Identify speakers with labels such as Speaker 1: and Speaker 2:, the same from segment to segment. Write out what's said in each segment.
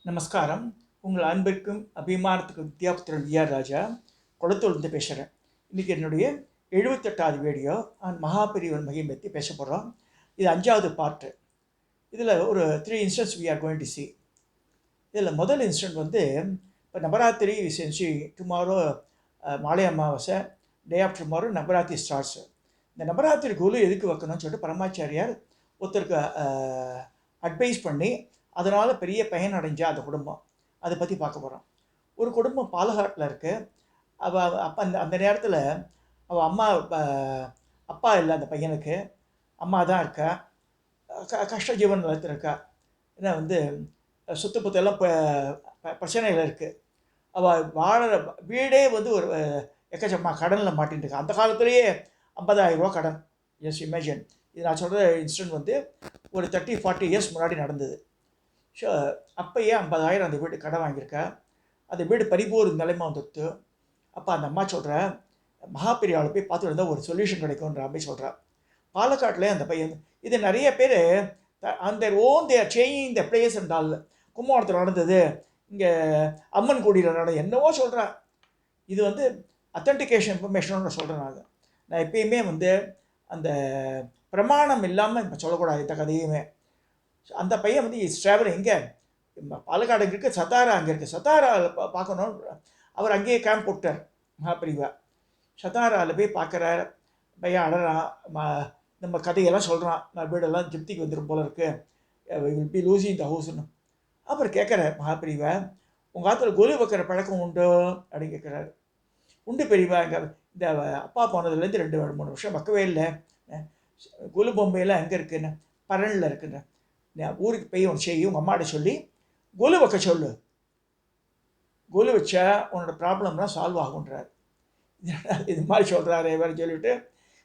Speaker 1: நமஸ்காரம். உங்கள் அன்பிற்கும் அபிமானத்துக்கும் வித்யாபுத்திரன் விஆர் ராஜா குளத்தூர்லேருந்து பேசுகிறேன். இன்றைக்கி என்னுடைய 78வது வீடியோ மகாபெரிவன் மகிமை பற்றி பேச போகிறோம். இது 5வது பார்ட்டு. இதில் ஒரு 3 instance we are going to see. இதில் முதல் இன்ஸ்டன்ட் வந்து இப்போ நவராத்திரி செஞ்சு டுமாரோ மாலை அமாவாசை, day after tomorrow Navaratri starts. இந்த நவராத்திரி குழு எதுக்கு வைக்கணும்னு சொல்லிட்டு பரமாச்சாரியார் ஒருத்தருக்கு அட்வைஸ் பண்ணி அதனால் பெரிய பயன் அடைஞ்ச அந்த குடும்பம் அதை பற்றி பார்க்க போகிறோம். ஒரு குடும்பம் பாலகாட்டில் இருக்குது. அவள் அப்போ அந்த நேரத்தில் அவள் அப்பா இல்லை, அந்த பையனுக்கு அம்மா தான் இருக்கா. கஷ்ட ஜீவன் நிலத்தில் இருக்கா. ஏன்னா வந்து சொத்து பத்தெல்லாம் பிரச்சனைகள் இருக்குது. அவள் வாழற வீடே வந்து ஒரு எக்கச்சக்கமாக கடனில் மாட்டின்னு இருக்கா. அந்த காலத்துலேயே 50,000 ரூபா கடன். Yes imagine. இது நான் சொல்கிற இன்சிடென்ட் வந்து ஒரு 30-40 இயர்ஸ் முன்னாடி நடந்தது. ஸோ அப்போயே 50,000 அந்த வீடு கடன் வாங்கியிருக்கா. அந்த வீடு பரிபூர்ண நிலைமை வந்துடுத்து. அப்போ அந்த அம்மா சொல்கிற மகாபெரியாவை போய் பார்த்துட்டு இருந்தால் ஒரு சொல்யூஷன் கிடைக்கும்ன்ற அப்படி சொல்கிறா. பாலக்காட்டில் அந்த பையன் இது நிறைய பேர் அந்த தேர் சேஞ்சிங் த பிளேஸ் என்றால் கும்பகோணத்தில் நடந்தது, இங்கே அம்மன் குடியில் நடந்தது, என்னவோ சொல்கிறா. இது வந்து அத்தன்டிகேஷன் இன்ஃபர்மேஷனோட சொல்கிறேன். நான் எப்பயுமே வந்து அந்த பிரமாணம் இல்லாமல் இப்போ சொல்லக்கூடாது இந்த கதையுமே. அந்த பையன் வந்து ட்ராவல் எங்கே பாலக்காடு அங்கே இருக்குது, சத்தாரா அங்கே இருக்குது. சத்தாராவில் பார்க்கணும். அவர் அங்கேயே கேம்ப் போட்டார் மகாபிரிவா. சத்தாராவில் போய் பார்க்குறார். பையன் அழறான். நம்ம கதையெல்லாம் சொல்கிறான். நான் வீடெல்லாம் ஜப்திக்கு வந்துடும் போல இருக்குது, வில் பி லூசிங் த ஹவுஸ்னு. அப்புறம் கேட்குறார் மகாபிரிவா, உங்கள் ஆற்றுல கோலி வைக்கிற பழக்கம் உண்டு அப்படின்னு கேட்குறாரு. உண்டு பெரியவா, இங்கே இந்த அப்பா போனதுலேருந்து 2-3 வருஷம் வைக்கவே இல்லை. கோலி பொம்மையெல்லாம் எங்கே இருக்குன்னு பரனில் இருக்குன்னு. ஊருக்கு போய் ஒன்று செய்யும், உங்கள் அம்மாட்ட சொல்லி கோலு வைக்க சொல்லு. கோலு வச்சா உன்னோட ப்ராப்ளம்லாம் சால்வ் ஆகுன்றார். இது மாதிரி சொல்கிறாரு வேறு சொல்லிவிட்டு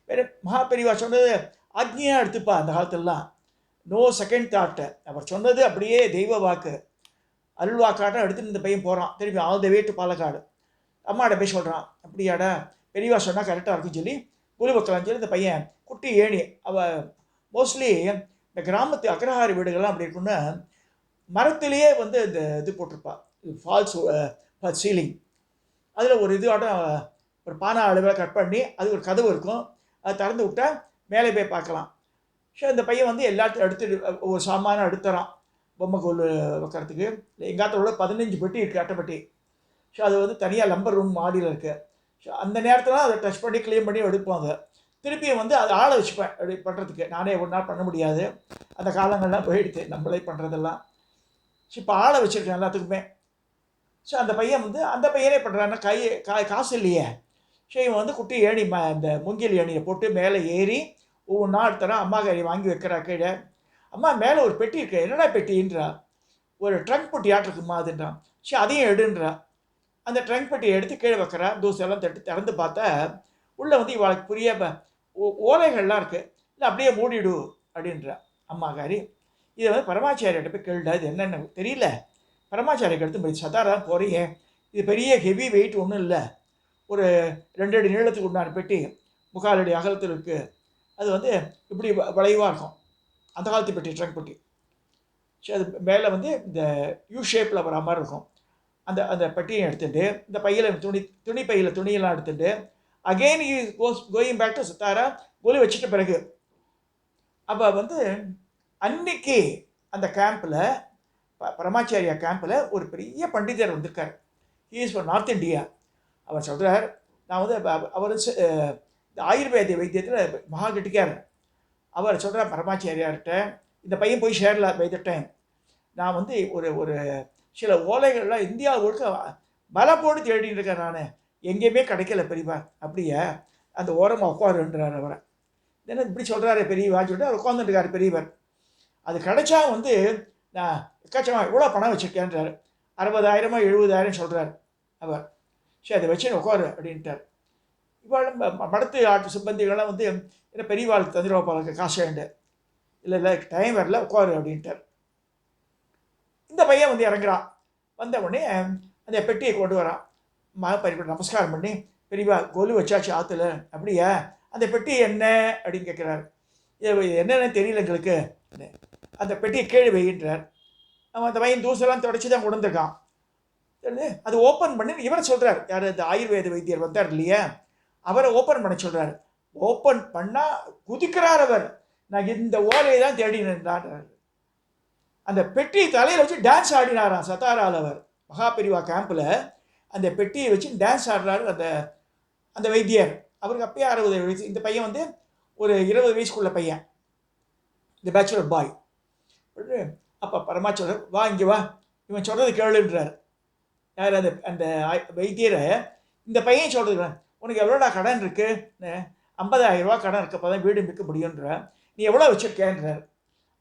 Speaker 1: வேறு மகாபெரிவா சொன்னது ஆக்ஞையாக எடுத்துப்பா. அந்த காலத்துலலாம் நோ செகண்ட் தாட்டு. அவர் சொன்னது அப்படியே தெய்வ வாக்கு, அருள் வாக்காட்டம் எடுத்துன்னு இந்த பையன் போகிறான். திருப்பி all the way to Palakkad. அம்மாட்ட போய் சொல்கிறான், அப்படியாடா பெரியவா சொன்னால் கரெக்டாக இருக்குன்னு சொல்லி கோலு வைக்கலான்னு சொல்லி இந்த பையன் குட்டி ஏணி. அவள் மோஸ்ட்லி இந்த கிராமத்து அக்ரஹாரி வீடுகள்லாம் அப்படி இருக்குன்னா மரத்துலேயே வந்து இந்த இது போட்டிருப்பா, ஃபால்ஸ் சீலிங். அதில் ஒரு இதுவாட்டம் ஒரு பானை அளவில் கட் பண்ணி அது ஒரு கதவு இருக்கும். அதை திறந்து விட்டால் மேலே போய் பார்க்கலாம். ஸோ இந்த பையன் வந்து எல்லாத்தையும் எடுத்துட்டு ஒரு சாமானம் எடுத்துறான் பொம்மை கோல் வைக்கிறதுக்கு. எங்காத்தோட 15 பெட்டி இருக்குது, அட்டைப்பட்டி. ஸோ அது வந்து தனியாக லம்பர் ரூம் மாடியில் இருக்குது. ஸோ அந்த நேரத்தில் அதை டச் பண்ணி க்ளீன் பண்ணி எடுப்பாங்க. திருப்பியும் வந்து அதை ஆளை வச்சுப்பேன் அப்படி பண்ணுறதுக்கு. நானே ஒரு நாள் பண்ண முடியாது, அந்த காலங்கள்லாம் போயிடுது நம்மளே பண்ணுறதெல்லாம். ஸோ இப்போ ஆளை வச்சுருக்கேன் எல்லாத்துக்குமே. ஸோ அந்த பையன் வந்து அந்த பையனே பண்ணுறான்னா காசு இல்லையே. ஸோ இவன் வந்து குட்டி ஏணி இந்த மூங்கில் ஏணியை போட்டு மேலே ஏறி ஒவ்வொன்றா எடுத்துறான். அம்மா கறி வாங்கி வைக்கிறா கீழே. அம்மா மேலே ஒரு பெட்டி இருக்கு, என்னடா பெட்டின்றா. ஒரு ட்ரங்க் பெட்டி ஆட்டிருக்குமா அதுன்றான். ஸோ அதையும் எடுன்றா. அந்த ட்ரங்க் பெட்டியை எடுத்து கீழே வைக்கிறா. தூசெல்லாம் திறந்து பார்த்தா உள்ளே வந்து இவளுக்கு புரிய ஓலைகள்லாம் இருக்குது. இல்லை அப்படியே மூடிடு அப்படின்றா அம்மாக்காரி. இதை வந்து பரமாச்சாரியிட்ட போய் கேள்டா, இது என்னென்ன தெரியல. பரமாச்சாரிக்கு எடுத்து போய் சதாரா போகிறீங்க, இது பெரிய ஹெவி வெயிட் ஒன்றும் இல்லை, ஒரு 2 அடி நீளத்துக்கு உண்டான பெட்டி, 3/4 அடி அகலத்தில் இருக்குது. அது வந்து இப்படி வளைவாக இருக்கும், அந்த காலத்து பெட்டி, ட்ரங்க் பெட்டி. ஸோ அது மேலே வந்து இந்த யூ ஷேப்பில் வர மாதிரி இருக்கும். அந்த அந்த பெட்டியை எடுத்துகிட்டு இந்த பையில் துணி பையில் துணியெல்லாம் எடுத்துகிட்டு again he going back to Satara கோலி வச்சுட்ட பிறகு. அப்போ வந்து அன்னைக்கு அந்த கேம்பில் பரமாச்சாரியா கேம்பில் ஒரு பெரிய பண்டிதர் வந்திருக்கார். He is from north India. அவர் சொல்கிறார், நான் வந்து அவர் இந்த ஆயுர்வேத வைத்தியத்தில் மகா கெட்டிக்கார். அவர் சொல்கிறார் பரமாச்சாரியார்கிட்ட, இந்த பையன் போய் சேரல பை த டைம். நான் வந்து ஒரு சில ஓலைகள்லாம் இந்தியா முழுக்க பல போட்டு தேடிட்டு இருக்கேன், நான் எங்கேயுமே கிடைக்கல பெரியவா. அப்படியே அந்த ஓரமாக உட்காருன்றார் அவரை. என்ன இப்படி சொல்கிறாரு பெரியவான்னு சொல்லிட்டு அவர் உட்காந்துட்டுருக்காரு பெரியவர். அது கிடைச்சா வந்து நான் எக்கச்சமாக எவ்வளோ பணம் வச்சுருக்கேன்றார். 60,000 70,000 சொல்கிறார் அவர். சரி அதை வச்சு உட்காரு அப்படின்ட்டார். இவாள் மடத்து ஆட்டு சிப்பந்திகள்லாம் வந்து என்ன பெரியவாளுக்கு தந்திரவாப்பாளுக்கு காசு வேண்டு, இல்லை டைம் வரல உட்காரு அப்படின்ட்டார். இந்த பையன் வந்து இறங்குறான். வந்த உடனே அந்த பெட்டியை கொண்டு வரான். மகாபெரிவா நமஸ்காரம் பண்ணி, பெரியவா கோலு வச்சாச்சு ஆற்றுல. அப்படியா, அந்த பெட்டி என்ன அப்படின்னு கேட்குறாரு. என்னென்னு தெரியல எங்களுக்கு, அந்த பெட்டியை கீழே வைகின்றார். அவன் அந்த பையன் தூசெல்லாம் தொடச்சி தான் கொண்டிருக்கான். அது ஓப்பன் பண்ணி இவரை சொல்கிறார், யார் இந்த ஆயுர்வேத வைத்தியர் வந்தார் இல்லையா, அவரை ஓப்பன் பண்ண சொல்கிறார். ஓப்பன் பண்ணால் குதிக்கிறார் அவர். நான் இந்த ஓலையை தான் தேடினார். அந்த பெட்டி தலையில் வச்சு டான்ஸ் ஆடினாராம் சத்தாரால். அவர் மகாபெரிவா கேம்பில் அந்த பெட்டியை வச்சு டான்ஸ் ஆடுறாரு அந்த அந்த வைத்தியர். அவருக்கு அப்பயே 60 வயசு. இந்த பையன் வந்து ஒரு 20 வயசுக்குள்ள பையன், இந்த பேச்சுலர் பாய். அப்போ பரமா சொல்கிறார், வா இங்கே வா, இவன் சொல்கிறது கேளுன்றார். யார் அந்த அந்த வைத்தியரை இந்த பையன் சொல்கிறது, உனக்கு எவ்வளோடா கடன் இருக்குது? 50,000 ரூபா கடன் இருக்கப்போ தான் வீடு விற்க முடியுன்ற. நீ எவ்வளோ வச்சுருக்கேன்றார்.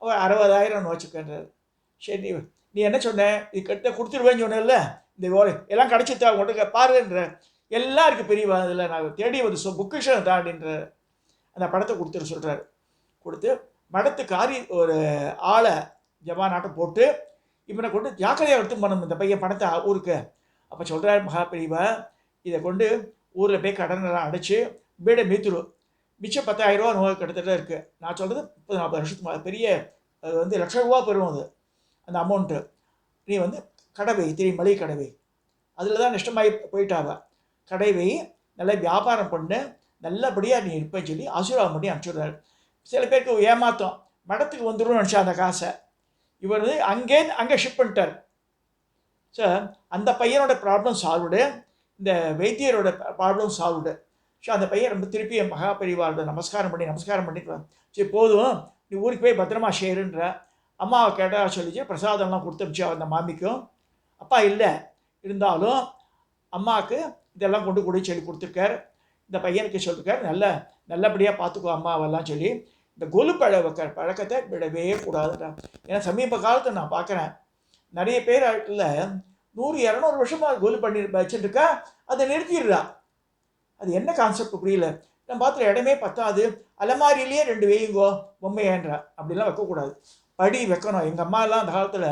Speaker 1: அவர் 60,000 வச்சுருக்கேன்றார். சரி நீ என்ன சொன்ன? இது கிட்ட கொடுத்துருவேன்னு சொன்னேன்ல, இந்த ஓலை எல்லாம் கிடச்சிட்டா உங்கள்கிட்ட பாருன்ற. எல்லாம் இருக்குது பெரியவா, அதில் நான் தேடி வந்து புக்கிஷன் தாண்டின்ற அந்த படத்தை கொடுத்துரு சொல்கிறார். கொடுத்து மடத்துக்காரி ஒரு ஆளை ஜமானாட்டம் போட்டு இவனை கொண்டு ஜாக்கிரதையாக எடுத்து பண்ணணும் இந்த பையன் பணத்தை ஊருக்கு. அப்போ சொல்கிறார் மகாபெரிவா, இதை கொண்டு ஊரில் போய் கடனெல்லாம் அடைச்சி வீடை மீத்துடும். மிச்சம் 10,000 ரூபா நோய் கிட்டத்தட்ட இருக்குது. நான் சொல்கிறது 30-40 வருஷத்துக்கு பெரிய அது வந்து லட்ச ரூபா பெறும் அது அந்த அமௌண்ட்டு. நீ வந்து கடவை தெரியும், மளிகை கடவை, அதில் தான் நஷ்டமாகி போயிட்டாவ. கடைவை நல்லா வியாபாரம் பண்ணு, நல்லபடியாக நீ இருப்பேன்னு சொல்லி ஆசீர்வாதம் பண்ணி அனுப்பிச்சுடுறாரு. சில பேருக்கு ஏமாத்தம், மடத்துக்கு வந்துடும் நினச்சா அந்த காசை. இவர் வந்து அங்கே ஷிப் பண்ணிட்டார். ஸோ அந்த பையனோட ப்ராப்ளம் சால்வ்டு, இந்த வைத்தியரோட ப்ராப்ளம் சால்வ்டு. ஸோ அந்த பையன் ரொம்ப திருப்பி மகாபெரிவாரோட நமஸ்காரம் பண்ணிக்கலாம். சரி போதும், நீ ஊருக்கு போய் பத்திரமா ஷேருன்ற. அம்மாவை கேட்டால் சொல்லிச்சு, பிரசாதம்லாம் கொடுத்துருச்சு அந்த மாமிக்கும். அப்பா இல்லை இருந்தாலும் அம்மாவுக்கு இதெல்லாம் கொண்டு கூட சொல்லி கொடுத்துருக்கார். இந்த பையனுக்கு சொல்லியிருக்கார், நல்லபடியாக பார்த்துக்கோ அம்மாவெல்லாம் சொல்லி. இந்த கொலு வைக்கிற பழக்கத்தை விடவே கூடாதுடா. ஏன்னா சமீப காலத்தை நான் பார்க்குறேன், நிறைய பேர் இல்லை 100-200 வருஷமாக கொலு பண்ணி வச்சுட்டுருக்கா, அதை நிறுத்திடுறா. அது என்ன கான்செப்ட் புரியல. நான் பார்த்துற இடமே பத்தாது, அலமாரியிலேயே 2 வையுங்கோ பொம்மையன்றா. அப்படிலாம் வைக்கக்கூடாது, படி வைக்கணும். எங்கள் அம்மாலாம் அந்த காலத்தில்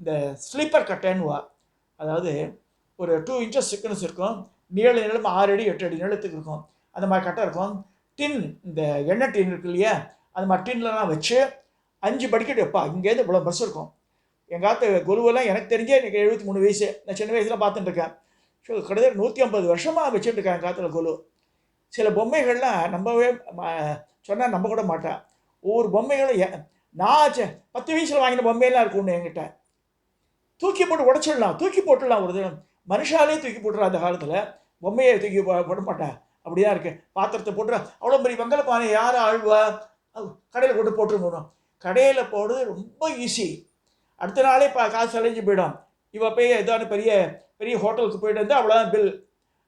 Speaker 1: இந்த ஸ்லீப்பர் கட்டைன்னுவா, அதாவது ஒரு 2 இன்ச்சஸ் திக்னஸ் இருக்கும், நீளம் 6 அடி 8 அடி நீளத்துக்கு இருக்கும். அந்த மாதிரி கட்டை இருக்கும். டின், இந்த எண்ணெய் டின் இருக்கு இல்லையா, அந்த மாதிரி டின்லாம் வச்சு 5 படிக்கட்டு வைப்பா. இங்கேருந்து இவ்வளோ பஸ் இருக்கும். எங்காத்து குருவெல்லாம் எனக்கு தெரிஞ்சே எனக்கு 73 வயசு, நான் சின்ன வயசில் பார்த்துட்டு இருக்கேன். ஸோ கிட்டத்தட்ட 150 வருஷமாக வச்சுட்டு இருக்கேன் காற்றுல கொலு. சில பொம்மைகள்லாம் நம்பவே சொன்னால் நம்ப கூட மாட்டேன். ஒவ்வொரு பொம்மைகளும் நான் 10 வயசில் வாங்கின பொம்மையெல்லாம் இருக்கும் ஒன்று என்கிட்ட. தூக்கி போட்டு உடச்சிடலாம், தூக்கி போட்டுடலாம். ஒரு தினம் மனுஷாலே தூக்கி போட்டுடலாம். அந்த காலத்தில் பொம்மையை தூக்கி போட மாட்டேன். அப்படிதான் இருக்குது. பாத்திரத்தை போட்டுற அவ்வளோ பெரிய வெங்கல பானை யார் ஆழ்வா? கடையில் கொண்டு போட்டுருக்கணும். கடையில் போடுறது ரொம்ப ஈஸி. அடுத்த நாளே காசு அலைஞ்சு போயிடும். இவ போய் ஏதாவது பெரிய பெரிய ஹோட்டலுக்கு போய்ட்டு வந்து அவ்வளோதான் பில்.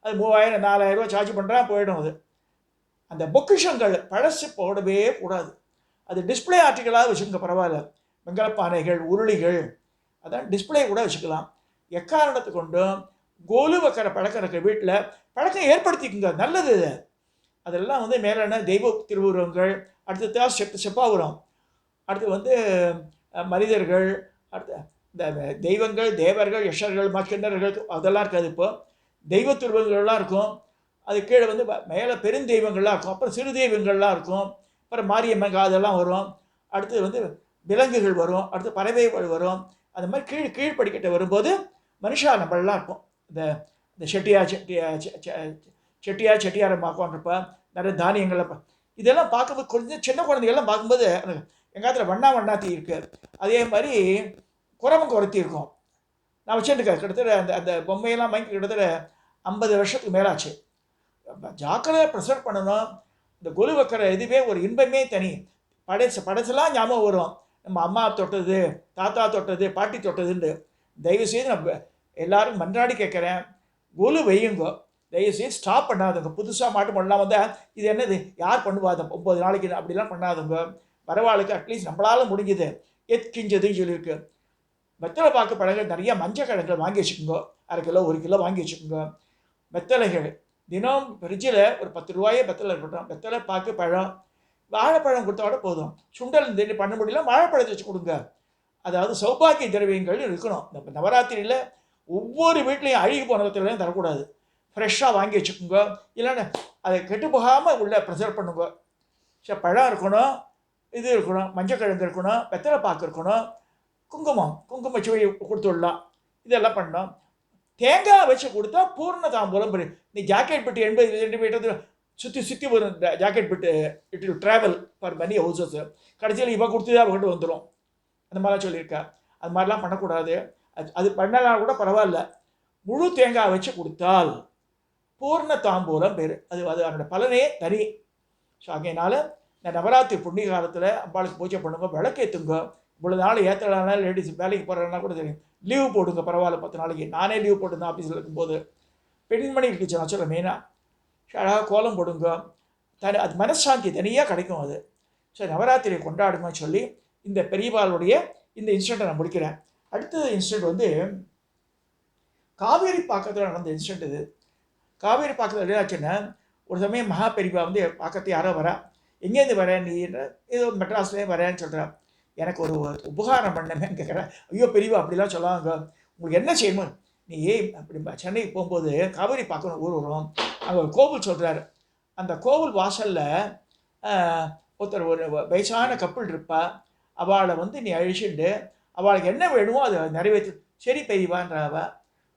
Speaker 1: அது 3000-4000 ரூபா சார்ஜ் பண்ணுறா, போயிடும். அது அந்த பொக்கிஷங்கள் பழசு போடவே கூடாது. அது டிஸ்பிளே ஆர்டிக்கலாக வச்சுக்கோங்க, பரவாயில்ல. வெங்கலப்பானைகள், உருளிகள், அதான் டிஸ்பிளே கூட வச்சுக்கலாம். எக்காரணத்தை கொண்டும் கோலு வைக்கிற பழக்கம் இருக்கிற வீட்டில் பழக்கம் ஏற்படுத்திக்குங்க, நல்லது. அதெல்லாம் வந்து மேலான தெய்வ திருவுருவங்கள், அடுத்தது செப்பாபுரம், அடுத்து வந்து மனிதர்கள், அடுத்து இந்த தெய்வங்கள், தேவர்கள், யஷர்கள், மக்கிண்டர்கள், அதெல்லாம் இருக்காது. இப்போ தெய்வ திருவுருவங்கள்லாம் இருக்கும். அது கீழே வந்து மேலே பெருந்தெய்வங்கள்லாம் இருக்கும், அப்புறம் சிறு தெய்வங்கள்லாம் இருக்கும், அப்புறம் மாரியம்மன் அதெல்லாம் வரும். அடுத்து வந்து விலங்குகள் வரும், அடுத்து பறவைகள் வரும். அந்த மாதிரி கீழ்படிக்கிட்ட வரும்போது மனுஷா நம்மளெலாம் இருக்கும். இந்த செட்டியாரை பார்க்கன்றப்ப நிறைய தானியங்கள்லாம் இதெல்லாம் பார்க்கும்போது கொஞ்சம் சின்ன குழந்தைகள்லாம் பார்க்கும்போது எங்கள் காலத்தில் வண்ணாத்தி இருக்குது. அதே மாதிரி குரத்தி இருக்கும். நான் வச்சுருக்கேன். கிட்டத்தட்ட அந்த பொம்மையெல்லாம் வாங்கி கிட்டத்தட்ட 50 வருஷத்துக்கு மேலாச்சு. ஜாக்கிரதை ப்ரெசர்வ் பண்ணணும். இந்த கொலு வைக்கிற இதுவே ஒரு இன்பமே தனி. படைச்செல்லாம் ஞாபகம் வரும். நம்ம அம்மா தொட்டது, தாத்தா தொட்டது, பாட்டி தொட்டதுன்னு. தயவுசெய்து நம்ம எல்லோரும் மன்றாடி கேட்குறேன், கொலு வையுங்கோ. தயவுசெய்து ஸ்டாப் பண்ணாதுங்க. புதுசாக மாட்டு பண்ணலாம் வந்தால் இது என்னது யார் பண்ணுவா அந்த 9 நாளைக்கு அப்படிலாம் பண்ணாதுங்க. பரவாயில்லைக்கு அட்லீஸ்ட் நம்மளால் முடிஞ்சது எத்கிஞ்சதுன்னு சொல்லியிருக்கு. வெத்தலை பாக்கு பழங்கள் நிறைய மஞ்சள் கிழங்குகள் வாங்கி வச்சுக்கோங்க. 1/2 கிலோ 1 கிலோ வாங்கி வச்சுக்கோங்க. வெத்தலைகள் தினம் ஃப்ரிட்ஜில் ஒரு 10 ரூபாயே வெத்தலை இருக்கட்டும். வெத்தலை பாக்கு பழம், வாழைப்பழம் கொடுத்தோட போதும். சுண்டல் பண்ண முடியல, வாழைப்பழத்தை வச்சு கொடுங்க. அதாவது சௌபாகிய திரவியங்கள் இருக்கணும். நம்ம நவராத்திரியில் ஒவ்வொரு வீட்லேயும் அழுகி போன வெத்தலையும் தரக்கூடாது. ஃப்ரெஷ்ஷாக வாங்கி வச்சுக்கோங்க. இல்லைன்னா அதை கெட்டு போகாமல் உள்ளே ப்ரிசர்வ் பண்ணுங்க. பழம் இருக்கணும், இது இருக்கணும், மஞ்சள் கிழங்கு இருக்கணும், வெத்தலை பாக்கு இருக்கணும், குங்குமம் வச்சு கொடுத்து விடலாம். இதெல்லாம் பண்ணோம். தேங்காய் வச்சு கொடுத்தா பூர்ண தாம்பூலம். நீ ஜாக்கெட் பெட்டு 80 சென்டிமீட்டர் சுற்றி வரும் ஜாக்கெட் பெட்டு. It will travel for many houses. கடைசியில் இவன் கொடுத்துதான் அவங்ககிட்ட வந்துடும். அந்த மாதிரிலாம் சொல்லியிருக்கா. அது மாதிரிலாம் பண்ணக்கூடாது. அது பண்ணலாம் கூட பரவாயில்ல. முழு தேங்காய் வச்சு கொடுத்தால் பூர்ண தாம்பூலம் பேர். அது அதனோட பலனே தனி. ஸோ அதனால இந்த நவராத்திரி புண்ணிய காலத்தில் அம்பாளுக்கு பூஜை பண்ணுங்க, விளக்கேற்றுங்க. இவ்வளோ நாள் ஏற்றலான லேடிஸ் வேலைக்கு போகிறதுனா கூட தெரியும், லீவு போடுங்க பரவாயில்ல 10 நாளைக்கு. நானே லீவ் போட்டுருந்தேன் ஆஃபீஸில் இருக்கும்போது. பெண்மணி இருந்துச்சு நான் சொல்ல மெயினாக அழகாக கோலம் போடுங்க. அது மனசாந்தி தனியாக கிடைக்கும் அது. ஸோ நவராத்திரியை கொண்டாடுங்கன்னு சொல்லி இந்த பெரியவாளுடைய இந்த இன்சிடெண்ட்டை நான் முடிக்கிறேன். அடுத்தது இன்சிடெண்ட் வந்து காவேரி பாக்கத்தில் நடந்த இன்சிடெண்ட். இது காவேரி பாக்கத்தில் என்னாச்சுன்னா, ஒரு சமயம் மகா பெரியவா வந்து பாக்கத்து யாரோ வரா. எங்கேருந்து வரேன் நீ? ஏதோ மெட்ராஸ்லேயே வரேன்னு சொல்கிறேன். எனக்கு ஒரு உபகாரம் பண்ணமேன்னு கேட்குறேன். ஐயோ பெரியவா அப்படிலாம் சொல்லாங்க, உங்களுக்கு என்ன செய்யணும்? நீ அப்படி சென்னைக்கு போகும்போது காவேரி பார்க்கணும் ஊர் வரும். அங்கே ஒரு கோவில் சொல்கிறாரு. அந்த கோவில் வாசலில் ஒருத்தர் ஒரு வயசான கப்பல் இருப்பா. அவளை வந்து நீ அழிச்சுட்டு அவளுக்கு என்ன வேணுமோ அதை நிறைவேற்று. சரி பெரியவான்ற அவள்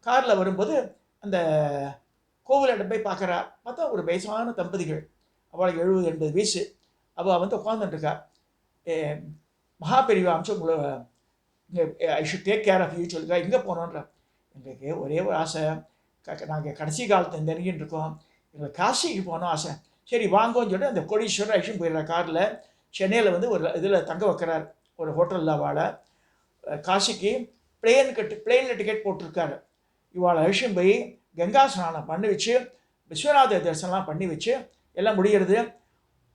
Speaker 1: காரில் வரும்போது அந்த கோவிலிடம் போய் பார்க்குறா. பார்த்தா ஒரு வயசான தம்பதிகள். அவளுக்கு 70-80 வயசு. அவள் வந்து உட்காந்துட்டுருக்கா. மகா பெரியவா அம்சம் உங்களை I should take care of you சொல்லுங்க. எங்கே போனோன்ற எங்களுக்கு ஒரே ஒரு ஆசை. நாங்கள் கடைசி காலத்தில் நெருங்கின்னு இருக்கோம். எங்களுக்கு காசிக்கு போனோம் ஆசை. சரி வாங்கன்னு சொல்லிட்டு அந்த கோடீஸ்வரர் ஐஷன் போயிடுறார் காரில். சென்னையில் வந்து ஒரு இதில் தங்க வைக்கிறார் ஒரு ஹோட்டலில். அவளை காசிக்கு பிளேனில் டிக்கெட் போட்டிருக்காரு. இவாளை ஐஷன் போய் கங்கா ஸ்நானம் பண்ணி வச்சு விஸ்வநாத தரிசனம்லாம் பண்ணி வச்சு எல்லாம் முடிகிறது.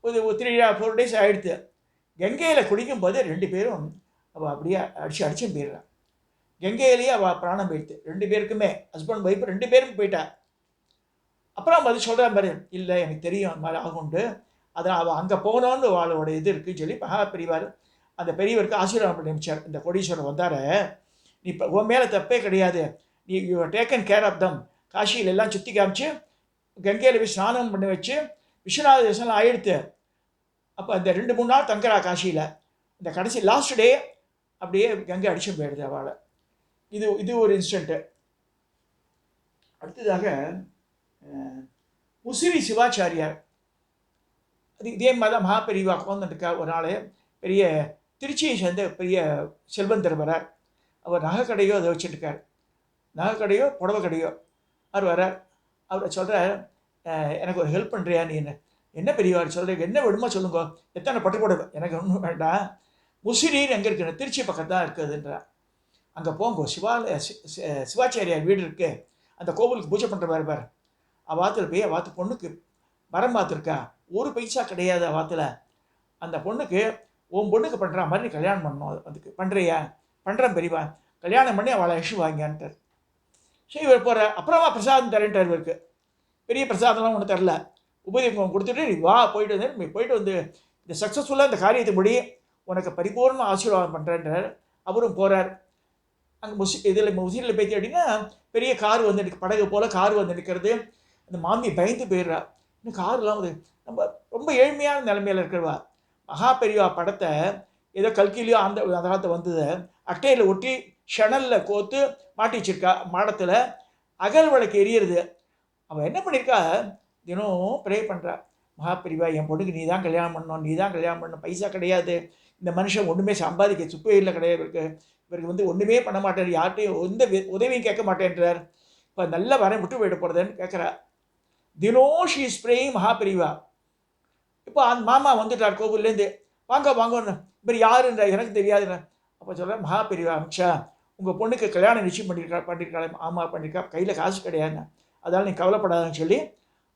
Speaker 1: ஒரு 3-4 days ஆகிடுது. கங்கையில் குடிக்கும்போது 2 பேரும் அவள் அப்படியே அடிச்சும் போயிடுறான். கங்கையிலேயே அவள் பிராணம் போயிடுது. 2 பேருக்குமே, ஹஸ்பண்ட் ஒய்ஃப் 2 பேரும் போயிட்டா. அப்புறம் அது சொல்கிற மாதிரி, இல்லை எனக்கு தெரியும் அந்த மாதிரி ஆகும்ண்டு. அதை அவள் அங்கே போகணுன்னு அவளோட இது இருக்குதுன்னு சொல்லி மகா பெரியவார் அந்த பெரியவருக்கு ஆசீர்வாதம் பண்ணி வச்சார். இந்த கோடீஸ்வரர் வந்தார, நீ இப்போ உன் மேலே தப்பே கிடையாது, நீ you taken care of them. காசியில் எல்லாம் சுற்றி காமிச்சு கங்கையில் போய் ஸ்நானம் பண்ணி வச்சு விஸ்வநாத தரிசனம் ஆயிடுத்து. அப்போ அந்த 2-3 நாள் தங்குறா காசியில். இந்த கடைசி லாஸ்ட் டே அப்படியே கங்கை அடிச்சும் போயிடுது அவளை. இது ஒரு இன்சிடெண்ட்டு. அடுத்ததாக உசிரி சிவாச்சாரியார். அது இதே மாதிரி தான் மகா பெரியவா உட்காந்துருக்கா. ஒரு நாள் பெரிய திருச்சியை சேர்ந்த பெரிய செல்வந்தர் வரார். அவர் நகைக்கடையோ அதை வச்சுட்டுருக்கார். நகைக்கடையோ புடவை கடையோ. அவர் வரார். அவரை சொல்கிறார், எனக்கு ஒரு ஹெல்ப் பண்ணுறியா நீ? என்ன பெரியவார் சொல்கிறீங்க, என்ன வேணுமோ சொல்லுங்க, எத்தனை பட்டு புடவை? எனக்கு ஒன்றும் வேண்டாம். முசிறின்னு எங்கே இருக்குன்னு, திருச்சி பக்கம் தான் இருக்குதுன்றா. அங்கே போங்க, சிவாச்சாரியார் வீடு இருக்குது, அந்த கோவிலுக்கு பூஜை பண்ணுற மாதிரி பாரு. அவாத்தில் போய் அவாத்து பொண்ணுக்கு வரம் பார்த்துருக்கா. ஒரு பைசா கிடையாது அவாத்தில். அந்த பொண்ணுக்கு உன் பொண்ணுக்கு பண்ணுற மாதிரி நீ கல்யாணம் பண்ணணும். அதுக்கு பண்ணுறியா? பண்ணுறேன் பெரியவா, கல்யாணம் பண்ணி அவளை இஷ்யூ வாங்கியான்ட்டார். சரி இவர் போகிற. அப்புறமா பிரசாதம் தரேன்ட்டார். இவருக்கு பெரிய பிரசாதம்லாம் ஒன்று தரல. உபதேசம் கொடுத்துட்டு நீ வா, போயிட்டு வந்து நீ போயிட்டு வந்து இந்த சக்ஸஸ்ஃபுல்லாக இந்த காரியத்தை முடி, உனக்கு பரிபூர்ண ஆசீர்வாதம் பண்ணுறேன்றார். அவரும் போகிறார். அங்கே முசிறியில் போய்த்து அப்படின்னா பெரிய கார் வந்து படகு போல் கார் வந்து நிற்கிறது. அந்த மாமி பயந்து போயிடுறா. இன்னும் கார்லாம் வந்து நம்ம ரொம்ப ஏழ்மையான நிலைமையில் இருக்கிறவா. மகா பெரியவா படத்தை ஏதோ கல்கிலையோ அந்த காலத்தை வந்தது அட்டையில் ஒட்டி ஷனலில் கோத்து மாட்டி வச்சிருக்கா மாடத்தில். அகல் விளக்கு எரியிறது. அவள் என்ன பண்ணியிருக்கா, தினம் ப்ரே பண்ணுறா. மகா பெரியவா என் பொண்ணுக்கு நீ தான் கல்யாணம் பண்ணணும், நீ தான் கல்யாணம் பண்ணணும். பைசா கிடையாது, இந்த மனுஷன் ஒன்றுமே சம்பாதிக்க சுப்பையில் கிடையாது. இவருக்கு வந்து ஒன்றுமே பண்ண மாட்டார், யார்கிட்டையும் எந்த உதவியும் கேட்க மாட்டேன்றார். இப்போ நல்ல வர விட்டு போயிட போகிறதுன்னு கேட்குறா. தினம் ஷீ இஸ் ப்ரேயிங் மகா பெரியவா. இப்போ அந்த மாமா வந்துட்டார் கோவில்லேருந்து. வாங்க வாங்கன்னு. இவர் யாருன்ற எனக்கு தெரியாதுன்னு. அப்போ சொல்கிறேன், மகா பெரியவா அமிச்சா உங்கள் பொண்ணுக்கு கல்யாணம் நிச்சயம் பண்ணியிருக்காளே? ஆமாம் பண்ணியிருக்கா. கையில் காசு கிடையாதுன்னு. அதனால் நீ கவலைப்படாதுன்னு சொல்லி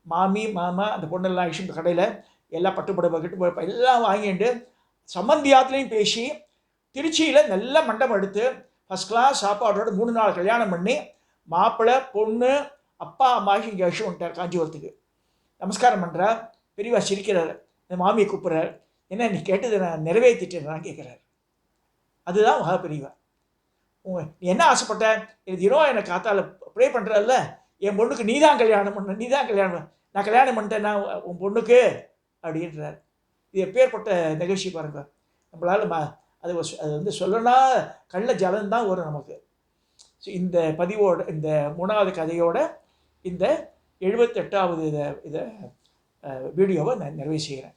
Speaker 1: மாமி மாமா அந்த பொண்ணெல்லாம் ஐஷன் கடையில் எல்லாம் பட்டுப்படவை கிட்டு எல்லாம் வாங்கிட்டு சம்பந்தியாத்துலேயும் பேசி திருச்சியில் நல்ல மண்டபம் எடுத்து ஃபஸ்ட் கிளாஸ் சாப்பாடோட 3 நாள் கல்யாணம் பண்ணி மாப்பிள்ளை பொண்ணு அப்பா அம்மா இங்கே ஐஷன் வந்துட்டார் காஞ்சிபுரத்துக்கு. நமஸ்காரம் பண்ணுறார். பெரியவா சிரிக்கிறார். இந்த மாமியை கூப்பிட்றார். என்ன நீ கேட்டதை நான் நிறைவேற்றிட்டேன் கேட்குறாரு. அதுதான் மகா பெரியவா. நீ என்ன ஆசைப்பட்ட? இது தினம் எனக்கு காத்தால் ப்ரே பண்ணுறல்ல, என் பொண்ணுக்கு நீ தான் கல்யாணம் பண்ண, நீ தான் கல்யாணம் பண்ண. நான் கல்யாணம் பண்ணிட்டேன் நான் உன் பொண்ணுக்கு அப்படின்றார். இது எப்பேற்பட்ட நிகழ்ச்சி பாருங்கள். நம்மளால் அது வந்து சொல்லனா கள்ள ஜலம்தான் வரும் நமக்கு. ஸோ இந்த பதிவோட, இந்த 3வது கதையோட இந்த 78வது இதை வீடியோவை நான் நிறைவு செய்கிறேன்.